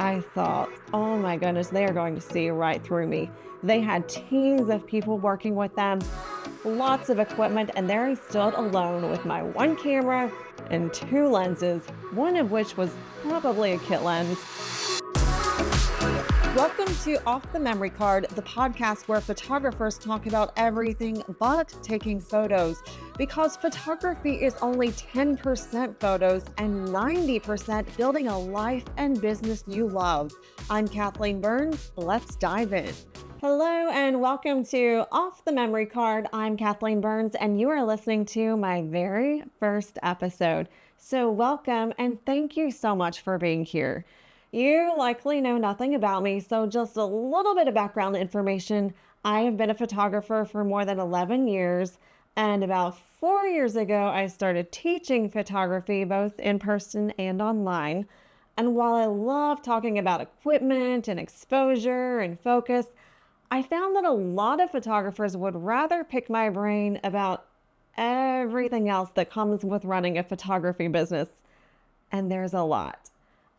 I thought, oh my goodness, they are going to see right through me. They had teams of people working with them, lots of equipment, and there I stood alone with my one camera and two lenses, one of which was probably a kit lens. Welcome to Off the Memory Card, the podcast where photographers talk about everything but taking photos, because photography is only 10% photos and 90% building a life and business you love. I'm Kathleen Burns. Let's dive in. Hello and welcome to Off the Memory Card. I'm Kathleen Burns and you are listening to my very first episode. So welcome and thank you so much for being here. You likely know nothing about me, so just a little bit of background information. I have been a photographer for more than 11 years, and about 4 years ago, I started teaching photography both in person and online. And while I love talking about equipment and exposure and focus, I found that a lot of photographers would rather pick my brain about everything else that comes with running a photography business. And there's a lot.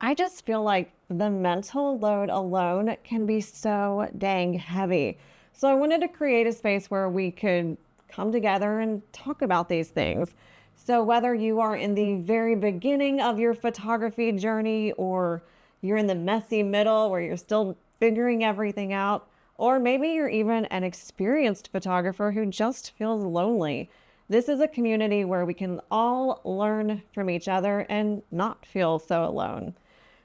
I just feel like the mental load alone can be so dang heavy. So I wanted to create a space where we could come together and talk about these things. So whether you are in the very beginning of your photography journey, or you're in the messy middle where you're still figuring everything out, or maybe you're even an experienced photographer who just feels lonely, this is a community where we can all learn from each other and not feel so alone.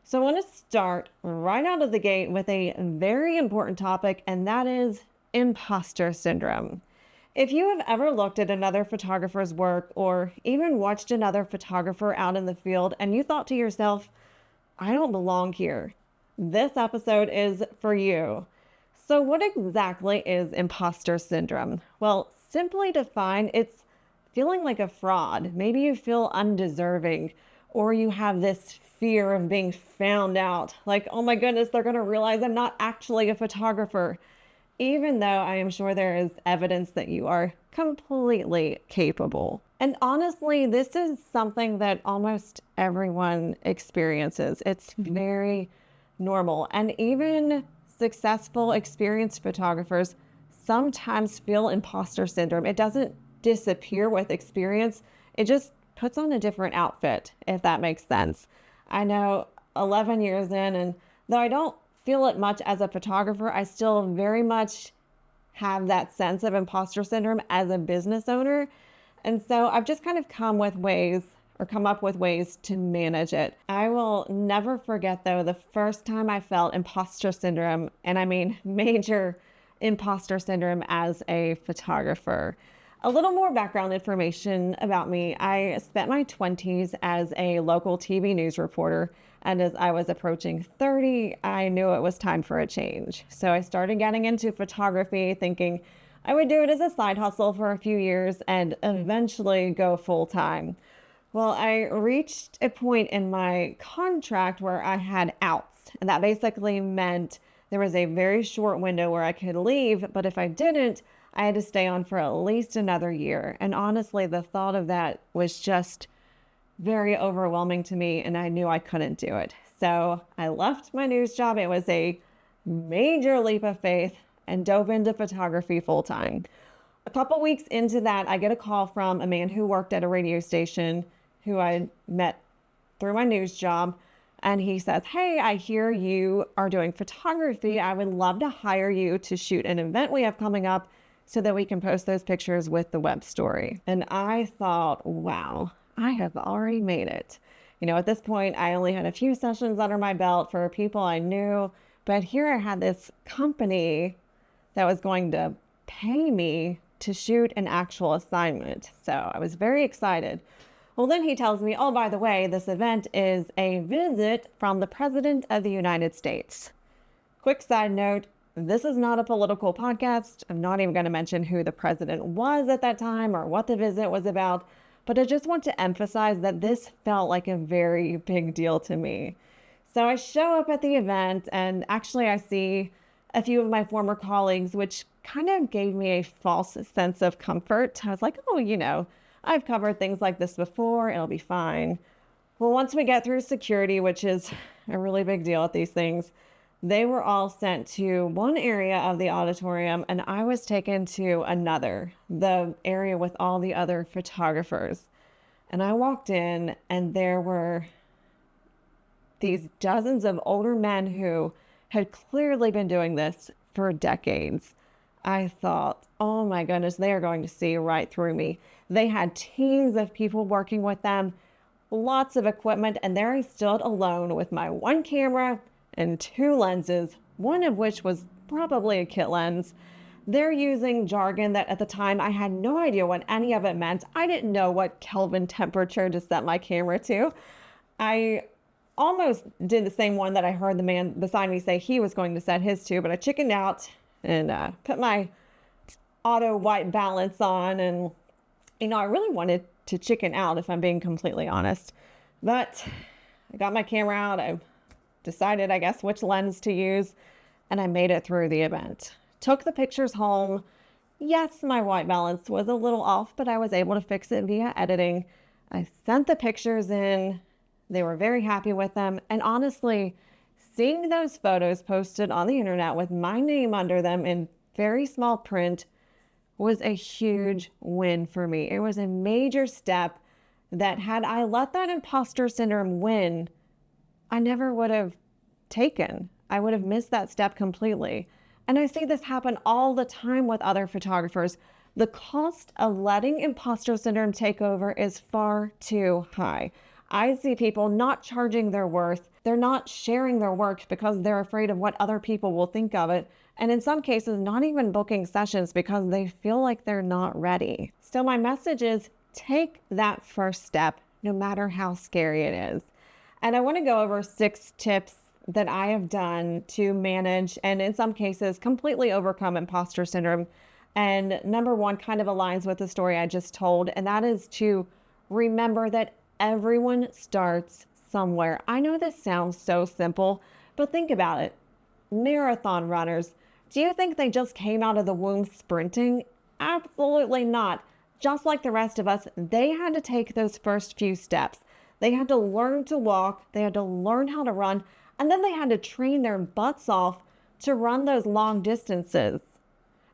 So I want to start right out of the gate with a very important topic, and that is imposter syndrome. If you have ever looked at another photographer's work or even watched another photographer out in the field and you thought to yourself, I don't belong here, this episode is for you. So what exactly is imposter syndrome? Well, simply defined, it's feeling like a fraud. Maybe you feel undeserving, or you have this fear of being found out. Like, oh my goodness, they're going to realize I'm not actually a photographer, even though I am sure there is evidence that you are completely capable. And honestly, this is something that almost everyone experiences. It's very normal. And even successful, experienced photographers sometimes feel imposter syndrome. It doesn't disappear with experience. It just puts on a different outfit, if that makes sense. I know 11 years in, and though I don't feel it much as a photographer, I still very much have that sense of imposter syndrome as a business owner. And so I've just kind of come up with ways to manage it. I will never forget, though, the first time I felt imposter syndrome, and I mean major imposter syndrome as a photographer. A little more background information about me. I spent my 20s as a local TV news reporter, and as I was approaching 30, I knew it was time for a change. So I started getting into photography, thinking I would do it as a side hustle for a few years and eventually go full time. Well, I reached a point in my contract where I had outs, and that basically meant there was a very short window where I could leave, but if I didn't, I had to stay on for at least another year. And honestly, the thought of that was just very overwhelming to me, and I knew I couldn't do it. So I left my news job. It was a major leap of faith, and dove into photography full time. A couple weeks into that, I get a call from a man who worked at a radio station who I met through my news job. And he says, hey, I hear you are doing photography. I would love to hire you to shoot an event we have coming up so that we can post those pictures with the web story. And I thought, wow, I have already made it. You know, at this point, I only had a few sessions under my belt for people I knew, but here I had this company that was going to pay me to shoot an actual assignment. So I was very excited. Well, then he tells me, oh, by the way, this event is a visit from the President of the United States. Quick side note, this is not a political podcast. I'm not even going to mention who the president was at that time or what the visit was about, but I just want to emphasize that this felt like a very big deal to me. So I show up at the event, and actually I see a few of my former colleagues, which kind of gave me a false sense of comfort. I was like, oh, I've covered things like this before. It'll be fine. Well, once we get through security, which is a really big deal at these things, they were all sent to one area of the auditorium, and I was taken to another, the area with all the other photographers. And I walked in, and there were these dozens of older men who had clearly been doing this for decades. I thought, oh my goodness, they are going to see right through me. They had teams of people working with them, lots of equipment, and there I stood alone with my one camera and two lenses, one of which was probably a kit lens. They're using jargon that at the time I had no idea what any of it meant. I didn't know what Kelvin temperature to set my camera to. I almost did the same one that I heard the man beside me say he was going to set his to, but I chickened out and put my auto white balance on. And, I really wanted to chicken out, if I'm being completely honest. But I got my camera out. I decided, I guess, which lens to use, and I made it through the event. Took the pictures home. Yes, my white balance was a little off, but I was able to fix it via editing. I sent the pictures in. They were very happy with them. And honestly, seeing those photos posted on the internet with my name under them in very small print was a huge win for me. It was a major step that had I let that imposter syndrome win, I never would have taken. I would have missed that step completely. And I see this happen all the time with other photographers. The cost of letting imposter syndrome take over is far too high. I see people not charging their worth. They're not sharing their work because they're afraid of what other people will think of it. And in some cases, not even booking sessions because they feel like they're not ready. So my message is take that first step, no matter how scary it is. And I want to go over 6 tips that I have done to manage and in some cases completely overcome imposter syndrome. And number 1 kind of aligns with the story I just told, and that is to remember that everyone starts somewhere. I know this sounds so simple, but think about it. Marathon runners, do you think they just came out of the womb sprinting? Absolutely not. Just like the rest of us, they had to take those first few steps. They had to learn to walk, they had to learn how to run, and then they had to train their butts off to run those long distances.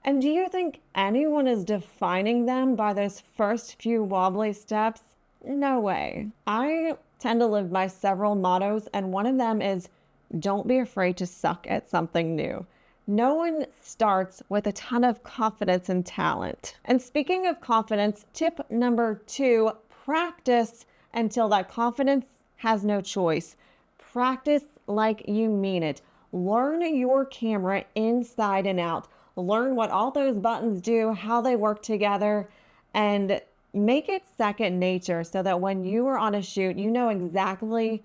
And do you think anyone is defining them by those first few wobbly steps? No way. I tend to live by several mottos, and one of them is don't be afraid to suck at something new. No one starts with a ton of confidence and talent. And speaking of confidence, tip number 2, practice until that confidence has no choice. Practice like you mean it. Learn your camera inside and out. Learn what all those buttons do, how they work together, and make it second nature so that when you are on a shoot, you know exactly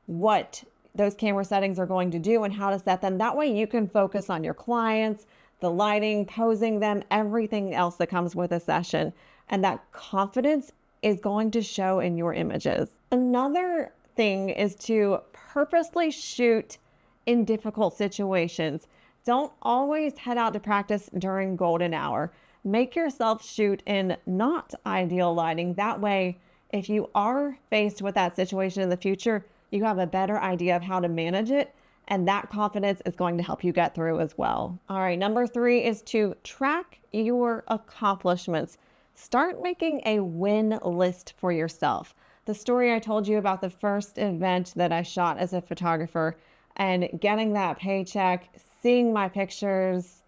what those camera settings are going to do and how to set them. That way you can focus on your clients, the lighting, posing them, everything else that comes with a session. And that confidence is going to show in your images. Another thing is to purposely shoot in difficult situations. Don't always head out to practice during golden hour. Make yourself shoot in not ideal lighting. That way, if you are faced with that situation in the future, you have a better idea of how to manage it, and that confidence is going to help you get through as well. All right, number 3 is to track your accomplishments. Start making a win list for yourself. The story I told you about the first event that I shot as a photographer and getting that paycheck, seeing my pictures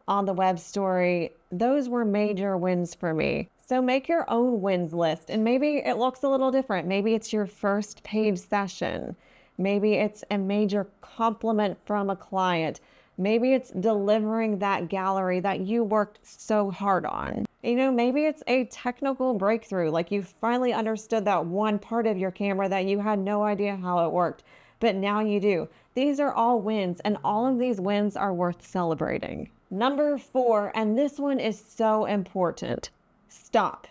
on the web story, those were major wins for me. So make your own wins list, and maybe it looks a little different. Maybe it's your first paid session. Maybe it's a major compliment from a client. Maybe it's delivering that gallery that you worked so hard on. Maybe it's a technical breakthrough, like you finally understood that one part of your camera that you had no idea how it worked, but now you do. These are all wins, and all of these wins are worth celebrating. Number 4, and this one is so important. Stop.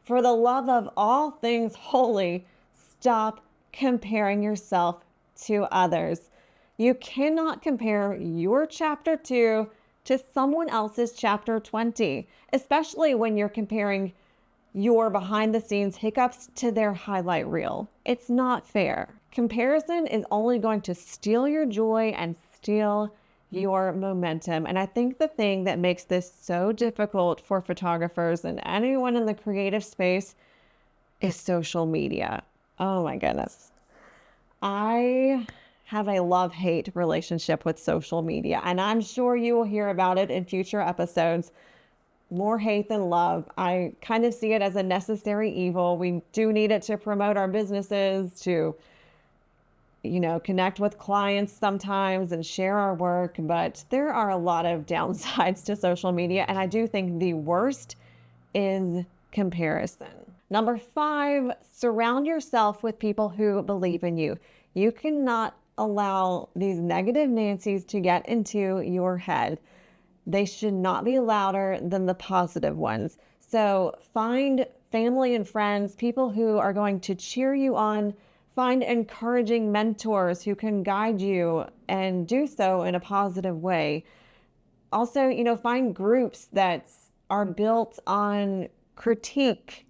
For the love of all things holy, stop comparing yourself to others. You cannot compare your chapter 2 to someone else's chapter 20, especially when you're comparing your behind the scenes hiccups to their highlight reel. It's not fair. Comparison is only going to steal your joy and steal your momentum. And I think the thing that makes this so difficult for photographers and anyone in the creative space is social media. Oh my goodness. I have a love-hate relationship with social media, and I'm sure you will hear about it in future episodes. More hate than love. I kind of see it as a necessary evil. We do need it to promote our businesses, to, connect with clients sometimes and share our work, but there are a lot of downsides to social media, and I do think the worst is comparison. Number 5, surround yourself with people who believe in you. You cannot allow these negative Nancy's to get into your head. They should not be louder than the positive ones. So find family and friends, people who are going to cheer you on. Find encouraging mentors who can guide you and do so in a positive way. Also, find groups that are built on critique,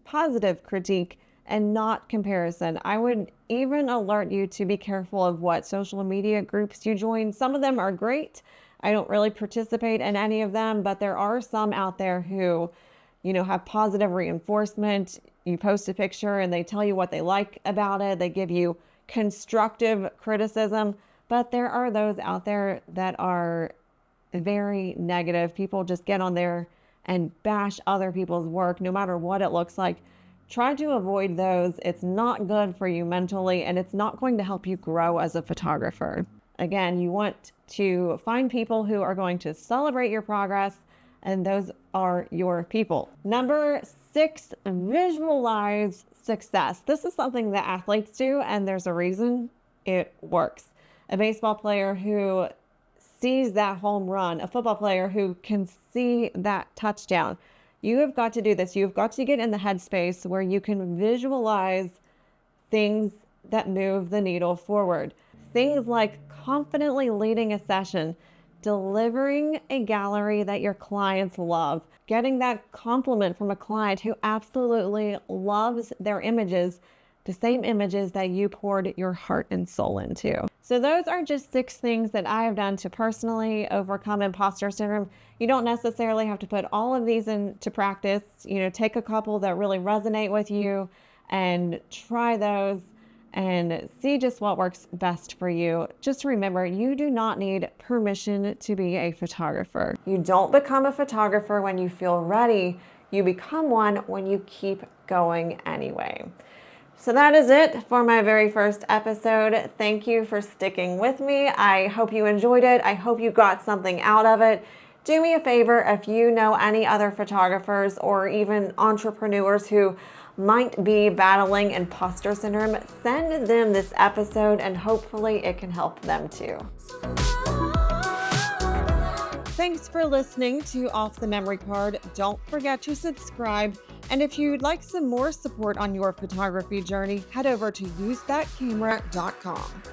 positive critique, and not comparison. I would even alert you to be careful of what social media groups you join. Some of them are great. I don't really participate in any of them, but there are some out there who, have positive reinforcement. You post a picture and they tell you what they like about it. They give you constructive criticism, but there are those out there that are very negative. People just get on there and bash other people's work, no matter what it looks like. Try to avoid those. It's not good for you mentally, and it's not going to help you grow as a photographer. Again, you want to find people who are going to celebrate your progress, and those are your people. Number 6, visualize success. This is something that athletes do, and there's a reason it works. A baseball player who sees that home run, a football player who can see that touchdown. You have got to do this. You've got to get in the headspace where you can visualize things that move the needle forward. Things like confidently leading a session, delivering a gallery that your clients love, getting that compliment from a client who absolutely loves their images, the same images that you poured your heart and soul into. So those are just 6 things that I have done to personally overcome imposter syndrome. You don't necessarily have to put all of these into practice. Take a couple that really resonate with you and try those and see just what works best for you. Just remember, you do not need permission to be a photographer. You don't become a photographer when you feel ready. You become one when you keep going anyway. So that is it for my very first episode. Thank you for sticking with me. I hope you enjoyed it. I hope you got something out of it. Do me a favor, if you know any other photographers or even entrepreneurs who might be battling imposter syndrome, send them this episode and hopefully it can help them too. Thanks for listening to Off the Memory Card. Don't forget to subscribe. And if you'd like some more support on your photography journey, head over to usethatcamera.com.